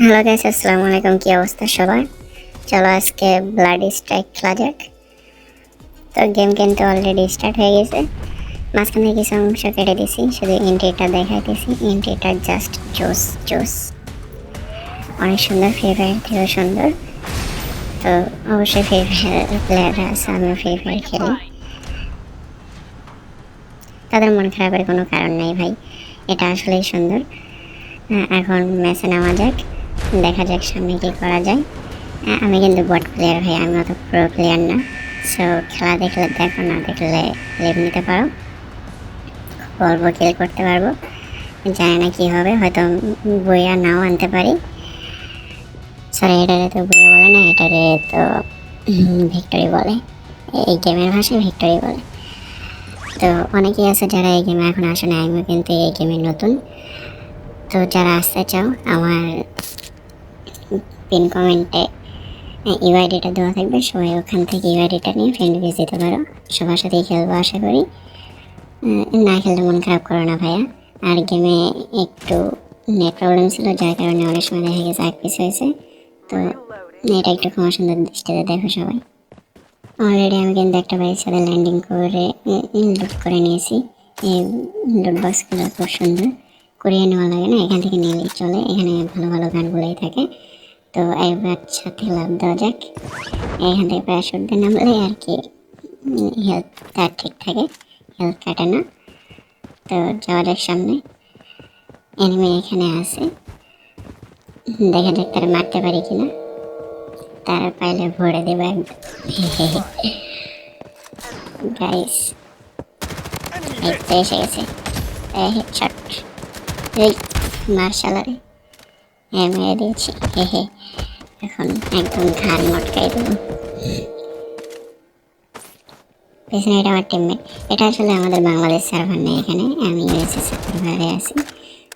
Hello guys, আসসালামু আলাইকুম। কি অবস্থা সবার? চলো আজকে ব্লাডি স্ট্রাইক খেলা যাক। তো গেম কিন্তু অলরেডি স্টার্ট হয়ে গেছে। মাঝখানে কিছু অংশ কেটে দিছি, শুধু এন্ট্রিটা দেখাইতেছি। এন্ট্রিটা জাস্ট জোস জোস, অনেক সুন্দর। ফ্রি ফায়ার থেকেও সুন্দর। তো অবশ্যই ফ্রি ফায়ার প্লেয়াররা আছে, আমি ফ্রি ফায়ার খেলি, তাদের মন খারাপের কোনো কারণ নেই ভাই, এটা আসলেই সুন্দর। এখন ম্যাচে নামা যাক, দেখা যাক সামনে কি করা যায়। আমি কিন্তু বট প্লেয়ার ভাই, আমি অত প্রো প্লেয়ার না। সো খেলা দেখলে দেখো, না দেখলে লিভ নিতে পারো। খুব অল্প কিল করতে পারবো, জানি না কি হবে, হয়তো বইয়া নাও আনতে পারি। সরি, এটারে তো বইয়া বলে না, এটারে তো ভিক্টরি বলে। এই গেমের ভাষায় ভিক্টরি বলে। তো অনেকেই আছে যারা এই গেমে এখন আসে না, আমিও কিন্তু এই গেমে নতুন। তো যারা আসতে চাও, আমার পিন কমেন্টে ইউআইডিটা দেওয়া থাকবে, সবাই ওখান থেকে ইউআইডিটা নিয়ে ফ্রেন্ড রিকোয়েস্ট দিতে পারো। সবার সাথেই খেলবো আশা করি। না খেললে মন খারাপ করো না ভাইয়া। আর গেমে একটু নেট প্রবলেম ছিল, যার কারণে অনেক সময় দেখা গেছে এক পিস হয়েছে। তো এটা একটু ক্ষমা সুন্দর দৃষ্টিতে দেখো সবাই। অলরেডি আমি কিন্তু একটা বাইকের সাথে ল্যান্ডিং করে লুট করে নিয়েছি। এই লুট বক্সগুলো খুব সুন্দর, করিয়ে নেওয়া লাগে না, এখান থেকে নিলেই চলে। এখানে ভালো ভালো গানগুলোই থাকে। তো একবার সাথে লাভ দেওয়া যাক। এখান থেকে প্যারাশুট দিয়ে নামলে আর কি হেলথ তার ঠিক থাকে, হেলথ কাটে না। তো যাওয়া যাক সামনে। এনিমি এখানে আছে, দেখা যাক তারা মারতে পারি কিনা। তারা পাইলে ভরে দেবো একদম। গাইস, এই তো এসে গেছে। হেডশট, এই মার্শালারে মেরে দিয়েছি। এখন একদম ঘাড় মটকাই দেবো। পেছনে এটা আমার টিমমেট। এটা আসলে আমাদের বাংলাদেশ সার্ভার নেই, এখানে আমি ইউএসএ সার্ভারে আছি।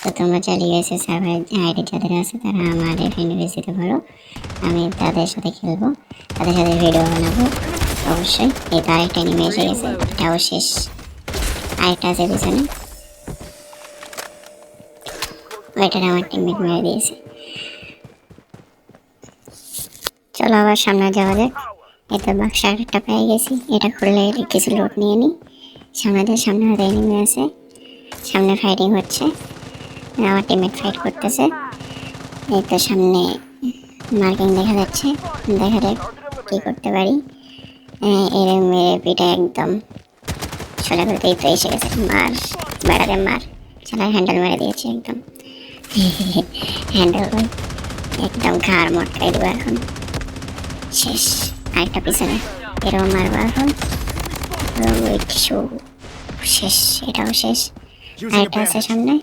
তো তোমরা চাইলে ইউএসএ সার্ভারে আইডি যাদের আছে তারা আমার ফ্রেন্ড রিকোয়েস্ট দিতে পারো, আমি তাদের সাথে খেলবো, তাদের সাথে ভিডিও বানাবো অবশ্যই। এই তো আরেকটা নেমে এসে গেছে, এটাও শেষ। আরেকটা আছে পিছনে, ওইটার আমার টিমমেট মেরে দিয়েছে। চলো আবার সামনে যাওয়া যাক। এতে বাক্স একটা পেয়ে গেছি, এটা খুললে কিছু লোড নিয়ে নিই। সামনে হয়তো এনিমি আছে, সামনে ফাইটিং হচ্ছে, আমার টিমমেট ফাইট করতেছে। এই তো সামনে মার্কিং দেখা যাচ্ছে, দেখা যাক কি করতে পারি। এর মেরে পিঠে একদম সোজা করতে তো এসে গেছে। মার বেড়াতে মার, সালা হ্যান্ডেল মেরে দিয়েছে একদম। হ্যান্ডেল ভাই একদম ঘাড় মটকাই দেবো এখন। শেষ। আরেকটা পিছনে, এরও মারবো এখন। শেষ, এটাও শেষ। আরেকটা আছে সামনে।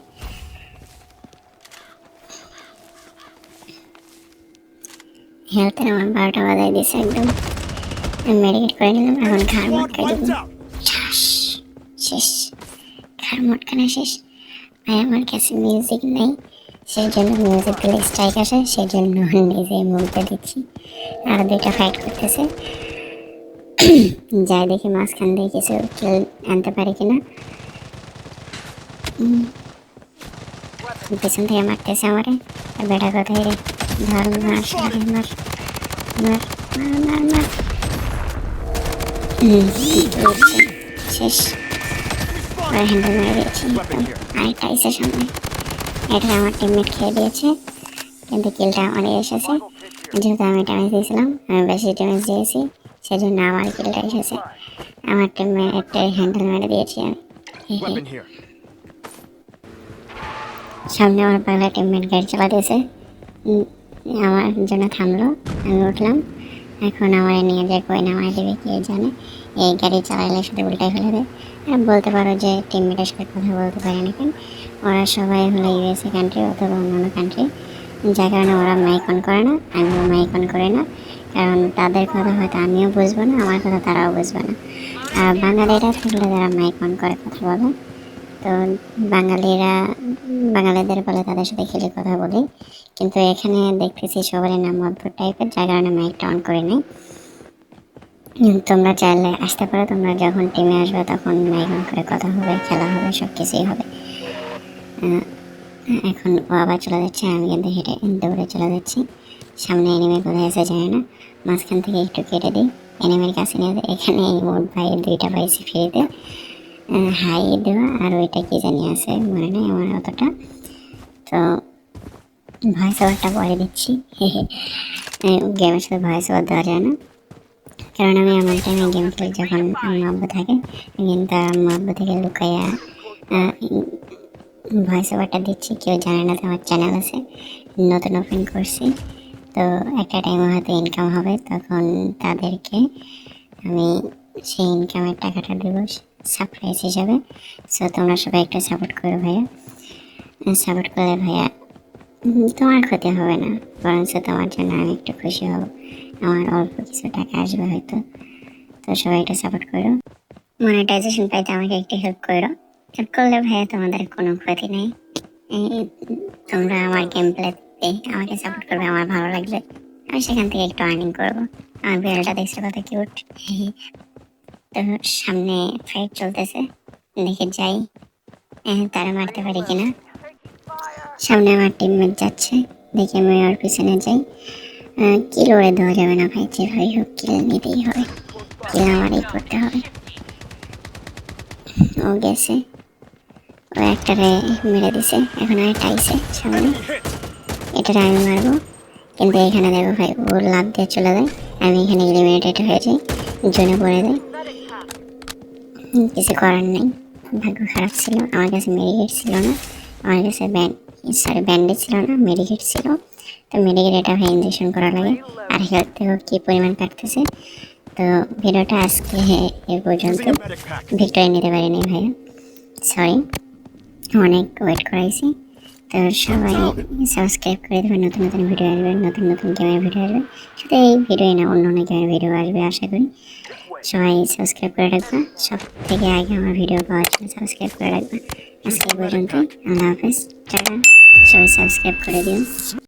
হেলথের আমার 12টা বাজায় দিয়েছে একদম। মেডিকেট করে নিলাম, এখন ঘাড় মটকাই দেবো। শেষ, ঘাড় মটকানো শেষ। ভাই আমার কাছে মিউজিক নেই, সেই জন্য মিউজিক দিলে স্ট্রাইক আসে, সেই জন্য নিজে মুখতে দিচ্ছি। আর দুইটা ফাইট করতেছে, যাই দেখি মাঝখান দিয়ে কিছু কিল আনতে পারি কিনা। পিছন থেকে মারতেছে আমারে, বেটা কোথায় রে? ধর, মার সারে, মার মার মার মার মার। শেষ, হ্যান্ডেল মেরে দিয়েছি একদম। আরেকটা এসে সামনে, এটা আমার টিমমেট খেয়ে দিয়েছে, কিন্তু কিলটা আমারই এসেছে। যেহেতু আমি ড্যামেজ দিয়েছিলাম, আমি বেশি ড্যামেজ দিয়েছি, সেজন্য আমার কিলটা এসেছে। আমার টিমমেটের হ্যান্ডেল মেরে দিয়েছি আমি। সামনে আমার পাগলা টিমমেট গাড়ি চালাতেছে, আমার জন্য থামলো, আমি উঠলাম। এখন আমার নিয়ে যায় কই নামাই দেবে কে জানে। এই গাড়ি চালাইলে শুধু উল্টাই ফেলে দেয়। আর বলতে পারো যে টিমমেটের সাথে কথা বলতে পারে না কেন, ওরা সবাই হলো ইউএসএ কান্ট্রি অথবা অন্যান্য কান্ট্রি, যার কারণে ওরা মাইক অন করে না, আমিও মাইক অন করি না। কারণ তাদের কথা হয়তো আমিও বুঝবো না, আমার কথা তারাও বুঝবে না। আর বাঙালিরা থাকলে যারা মাইক অন করে কথা বলে, তো বাঙালিদের বলে তাদের সাথে খেলে কথা বলি। কিন্তু এখানে দেখতেছি সবারই নাম অদ্ভুত টাইপের, যার কারণে মাইকটা অন করে নেই। তোমরা চাইলে আসতে পারো, তোমরা যখন টিমে আসবে তখন মাইক অন করে কথা হবে, খেলা হবে, সব কিছুই হবে। এখন ও আবার চলে যাচ্ছে, আমি কিন্তু হেঁটে দৌড়ে চলে যাচ্ছি। সামনে এনিমি কোথায় আছে জানি না, মাঝখান থেকে একটু কেটে দিই, এনিমির কাছে নিয়ে যাই। এখানে এই মোট ভাই 2টা পাইছি ফ্রিতে, হাই দেওয়া আর ওইটা কি জানি আছে মনে নেই আমার অতটা। তো ভয়েস ওভারটা পরে দিচ্ছি, গেমের সাথে ভয়েস ওভার দেওয়া যায় না, কারণ আমি আমার টাইমে গেম খেলি যখন আম্মা আব্বু থাকে, কিন্তু আম্মা আব্বু থেকে লুকাইয়া ভয়েস ওভারটা দিচ্ছি। কেউ জানে না তো আমার চ্যানেল আছে, নতুন ওপেন করছি। তো একটা টাইমে হয়তো ইনকাম হবে, তখন তাদেরকে আমি সেই ইনকামের টাকাটা দেবো সারপ্রাইজ হিসাবে। সো তোমরা সবাই একটু সাপোর্ট করো ভাইয়া, সাপোর্ট করলে ভাইয়া তোমার ক্ষতি হবে না, বরঞ্চ তোমার জন্য আমি একটু খুশি হব, আমার অল্প কিছু টাকা আসবে হয়তো। তো সবাই একটু সাপোর্ট করো, মনিটাইজেশন পাইতে আমাকে একটু হেল্প করো। হেল্প করলে ভাইয়া তোমাদের কোনো ক্ষতি নেই। তোমরা আমার গেম প্লেতে আমাকে সাপোর্ট করবে, আমার ভালো লাগবে, আমি সেখান থেকে একটু আর্নিং করবো। আমার বিড়ালটা দেখছে কত কিউট। তো সামনে ফাইট চলতেছে, দেখে যাই তারা মারতে পারি কিনা। সামনে আমার টিমমেট যাচ্ছে, দেখে আমি ওর পিছনে যাই। কিল ওরে দেওয়া যাবে না ভাই, যেভাবে হোক কিল নিতেই হবে, কিল আমারই করতে হবে। ও গেছে, ও একটারে মেরে দিছে, এখন আর টাইছে সামনে, এটারে আমি মারবো। কিন্তু এখানে দেখো ভাই, ও লাভ দিয়ে চলে যায়, আমি এখানে এলিমিনেটেড হয়ে যাই, জোনে পড়ে যাই। কিছু করার নেই, ভাগ্য খারাপ ছিল, আমার কাছে মেডিকেট ছিল না, আমার কাছে ব্যান্ডেজ ছিল না, মেডিকেট ছিল। তো মেডিকেট এটা ভাই ইঞ্জেকশন করা লাগে, আর হেলথ দেখো কী পরিমাণ কাটতেছে। তো ভিডিওটা আজকে এ পর্যন্ত, ভিক্টোরিয়া নিতে পারিনি ভাইয়া, সরি, অনেক ওয়েট করাইছি। তো সবাই সাবস্ক্রাইব করে দেবেন, নতুন নতুন ভিডিও আসবে, নতুন নতুন গেমের ভিডিও আসবে, শুধু এই ভিডিও না অন্য অনেক গেমের ভিডিও আসবে আশা করি। সবাই সাবস্ক্রাইব করে রাখবা, সব থেকে আগে আমার ভিডিও পাওয়ার জন্য সাবস্ক্রাইব করে রাখবা। আজকে পর্যন্ত, আল্লাহ হাফেজ, টাটা, সবাই সাবস্ক্রাইব করে দিও।